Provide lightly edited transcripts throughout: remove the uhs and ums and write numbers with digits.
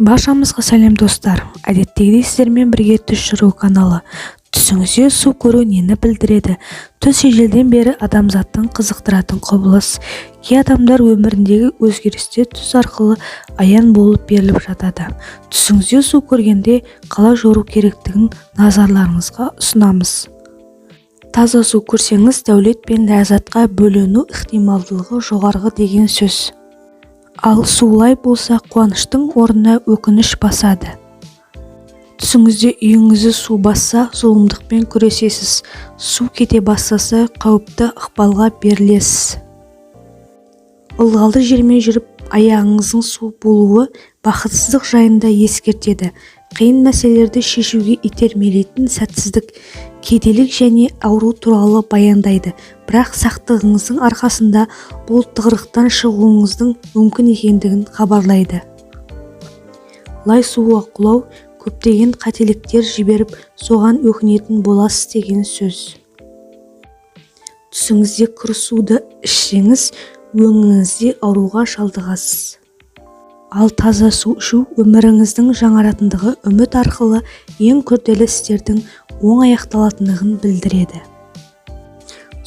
Баршамызға сәлем достар. Әдеттегідей сіздермен бірге түс шыру каналы. Түсіңізде су көру нені білдіреді? Түс ежелден бері адамзаттың қызықтыратын құбылыс. Кей адамдар өміріндегі өзгерістер түс арқылы аян болып беріліп жатады. Түсіңізде су көргенде қалай жору керектігін назарларыңызға ұсынамыз. Таза су көрсеңіз, дәулет пен ләззатқа бөлену ықтималдылығы жоғарғы деген сөз. Ал сулай болса, қуаныштың орнына өкініш басады. Түсіңізде үйіңізді су басса, зұлымдықпен күресесіз. Су кете бастаса, қауіпті ықпалға берілесіз. Ылғалды жермен жүріп, аяғыңыздың су болуы бақытсыздық жайында ескертеді. Қиын мәселелерді шешуге итермелейтін сәтсіздік, кедейлік және ауру туралы баяндайды. Бірақ сақтығыңыздың арқасында бұл тығырықтан шығуыңыздың мүмкін екендігін хабарлайды. Лай суға құлау көптеген қателіктер жіберіп, соған өкінетін боласыз деген сөз. Түсіңізде кір суды ішсеңіз, өңіңізде ауруға шалдығасыз. Ал таза су ішу өміріңіздің жаңаратындығы, үміт арқылы ең күрделі істердің оң аяқталатындығын білдіреді.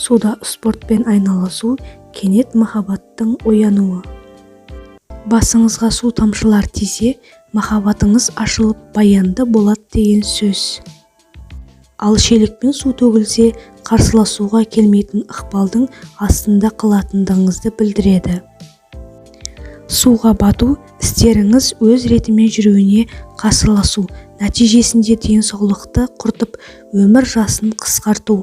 Суда спортпен айналысу кенет махаббаттың оянуы. Басыңызға су тамшылар тисе, махаббатыңыз ашылып баянды болады деген сөз. Ал шелекпен су төгілсе, қарсыласуға келмейтін ықпалдың астында қалатындығыңызды білдіреді. Суға бату істеріңіз өз ретімен жүруіне қарсыласу, нәтижесінде денсаулықты құртып, өмір жасын қысқарту.